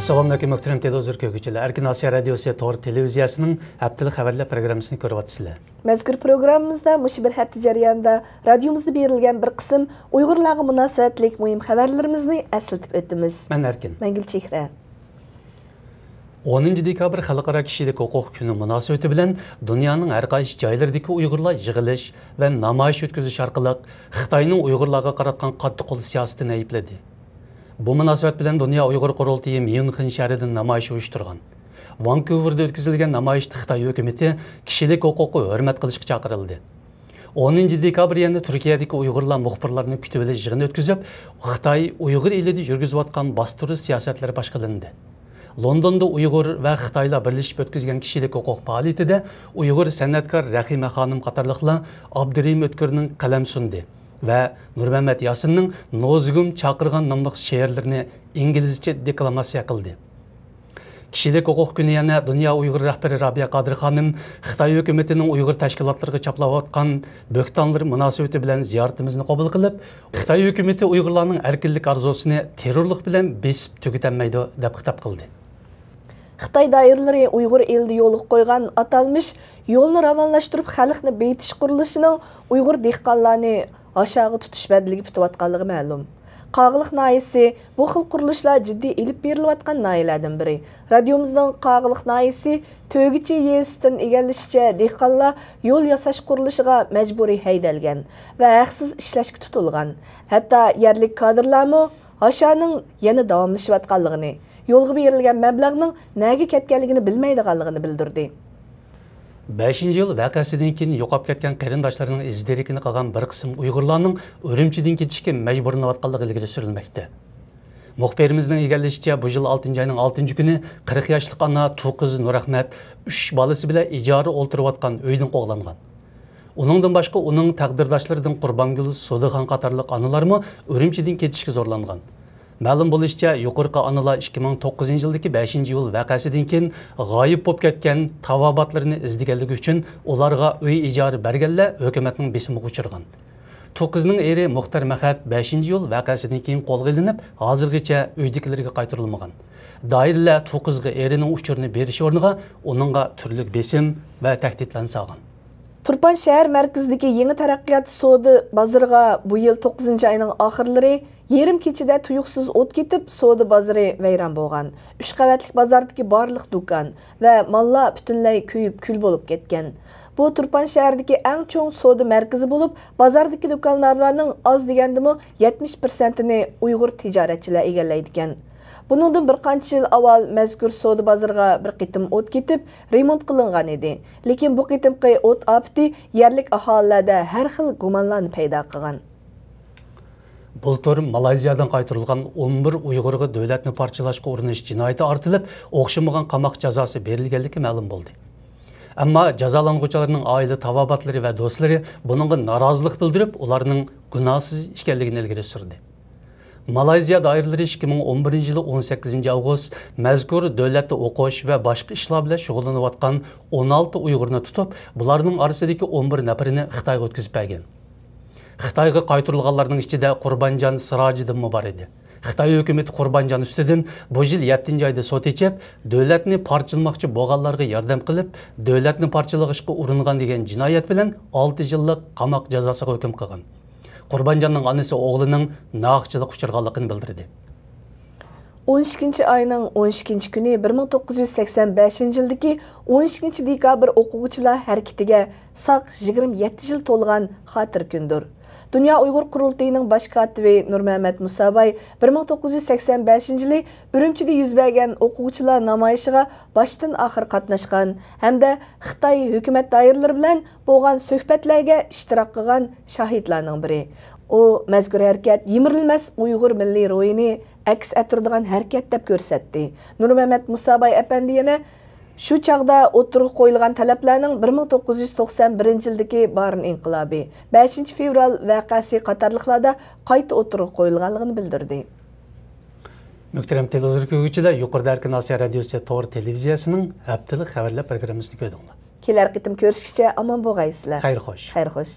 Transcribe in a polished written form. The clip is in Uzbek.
Assalamualaikum muhtaram televizor ko'ruvchilar. Erkin Osiyo radiosi to'g'ri televiziyasining haftalik xabarlar programmasini ko'ryapsizlar. Mazkur programmamizda mush bir hafta jarayonida radiomizda berilgan bir qism Uyg'urlarga munosabatlik muhim xabarlarimizni eslatib o'tamiz. Men Erkin. Men Gulchehra. 10 dekabr Xalqaro kishilik huquq kuni munosabati bilan dunyoning har qaysi joylaridagi Uyg'urlar yig'ilish va namoyish o'tkazish orqali Xitoyning Uyg'urlarga qaratgan qattiq qo'l siyosatini aybladi. Bu munosabat bilan Dunyo Uyg'ur qurultiyi Myunxen shahrida namoyish uyushtirgan. Vancouverda o'tkazilgan namoyishda Xitoy hukumatı kishilik huquqni hurmat qilishga chaqirildi. 10 dekabr yana Turkiyadagi Uyg'urlar muxbirlarini kutib olish yig'ini o'tkazib, Xitoy Uyg'ur elida yurgizayotgan bostirish siyosatlari bosh qilindi. Londonda Uyg'ur va Xitoylar birlashib o'tkazgan kishilik huquq faoliyatida Uyg'ur san'atkor Rahima xonim qatorliqlar Abdurim O'tkirning qalam sundi va Nurmamat Yasinning Nozgum chaqirgan nomli she'rlarini inglizcha deklamasiya qildi. Kishilik huquq kuni yana Dunyo Uyg'ur rahbari Rabiya Qodir xonim Xitoy hukumatining Uyg'ur tashkilotlariga chaplayotgan bo'xtonlar munosabati bilan ziyoratimizni qabul qilib, Xitoy hukumati Uyg'urlarning erkinlik arzusini terrorlik bilan besib tugatanmaydi deb xitob qildi. Xitoy doiralari Uyg'ur elida yo'lga qo'ygan atalmish yo'lni ravonlashtirib xalqni betish qurilishining Uyg'ur dehqonlarni aşağı tutuş bədligi bitiyotganligi ma'lum. Qağılıq nayisi bu xil qurilishlar jiddiy ilib berilayotgan nayilardan biri. Radiomizning Qağılıq nayisi Tögichi yesidan egallishicha dehqonlar yo'l yasash qurilishiga majburiy haydalgan va haqsiz ishlashga tutilgan. Hatto yerlik kadrlarmi aşağının yana davomlashayotganligini, yo'lga berilgan mablag'ning nega ketganligini bilmaydiganligini bildirdi. 5 yıl vakasidan keyin yo'qolib ketgan qarindoshlarining izdirikini qilgan bir qism Uyg'urlarning Urumchidan ketishga majburlanayotganligi ilgari surilmoqda. Muxbirimizning egallashicha bu yil 6-oyning 6-kuni 40 yoshli ona To'qiz Nurahmat 3 bolasi bilan ijara o'ltirayotgan uydan qo'g'langan. Uningdan boshqa uning taqdirdoshlaridan Qurbongul Sodiqxon qatorliq onalarmi Urumchidan ketishga zo'rlangan. Ma'lum bo'lishicha, yuqorqi onalar 2009-yildagi 5-iyul vaqasidan keyin g'oyib bo'lib ketgan tavobatlarini izlaganligi uchun ularga uy ijara berganlar hukumatning besimiga uchirgan. To'qizning eri Muxtar Mahat 5-iyul vaqasidan keyin qo'lga ilinib, hozirgacha uydagilarga qaytarilmagan. Doiralar To'qizga erining uchurini berish o'rniga uningga turli besim va tahdidlarni solgan. Turpan shahar markazidagi yangi taraqqiyot savdo bozoriga bu yil 9-oyning oxirlari yerim kechida tuyuqsiz o't ketib, savdo bozori vayron bo'lgan. 3 qavatlik bozordagi barliq do'kon va mollar butunlay kuyib kul bo'lib ketgan. Bu Turpan shahridagi eng cho'ng savdo markazi bo'lib, bozordagi do'konlarning oz degandimi 70%ni Uyg'ur tijoratchilar egallaydi ekan. Buningdan bir qancha yil avval mazkur savdo bozoriga bir qitim o't ketib, remont qilingan edi. Lekin bu qitimqi o't ofati yerlik aholilarda har xil gumonlarni paydo qilgan. Bultur Malayziyadan qaytarilgan 11 Uyg'urga davlatni parchalashga urinish jinoyati ortilib, o'xshamagan qamoq jazosi berilganligi ma'lum bo'ldi. Ammo jazolanuvchilarning oila tavobatlari va do'stlari buningga norozilik bildirib, ularning gunohsiz ekanligini ilgari surdi. Malayziya doiralari 2011 yili 18 avgust mazkur davlatda o'qish va boshqa ishlar bilan shug'ullanayotgan 16 Uyg'urni tutib, bularning orasidagi 11 nafarini Xitoyga o'tkazib bergan. Xitoyga qaytarilganlarning ichida Qurbonjon Sirojiddin bor edi. Xitoy hukumatı Qurbonjon ustidan bu yil 7-oyda sud echib, davlatni parchalamoqchi bo'lganlarga yordam qilib, davlatni parchalashga uringan degan jinoyat bilan 6 yillik qamoq jazosiga hukm qilgan. Qurbonjonning onasi o'g'lining naqchilik uchirganligini bildirdi. 12-oyning 12-kuni 1985-yildagi 12 dekabr o'quvchilar harakatiga saq 27 yil to'lgan xotir kundir. Dunyo Uyg'ur qurultiyining bosh kotibi Nurmamat Musabay 1985-yili Urumchida yuz bergan o'quvchilar namoyishiga boshdan oxir qatnashgan hamda Xitoy hukumat doiralari bilan bo'lgan suhbatlarga ishtirok qilgan shahidlarning biri. U mazkur harakat yemirilmas Uyg'ur milliy ro'yini aks ettiradigan harakat deb ko'rsatdi. Nurmamat Musabay apandi yana shu chaqda o'tirib qo'yilgan talablarning 1991-yildagi Barin inqilobi, 5-fevral vaqasi qatorliqlarda qayta o'tirib qo'yilganligini bildirdi. Muhtaram televizor ko'ruvchilar, yuqorida Erkin Osiyo radiosi to'g'ri televiziyasining haftalik xabarlar programmasini ko'rdinglar. Kelar qitim ko'rishgacha omon bo'lgaysizlar. Xayr xo'sh. Xayr xo'sh.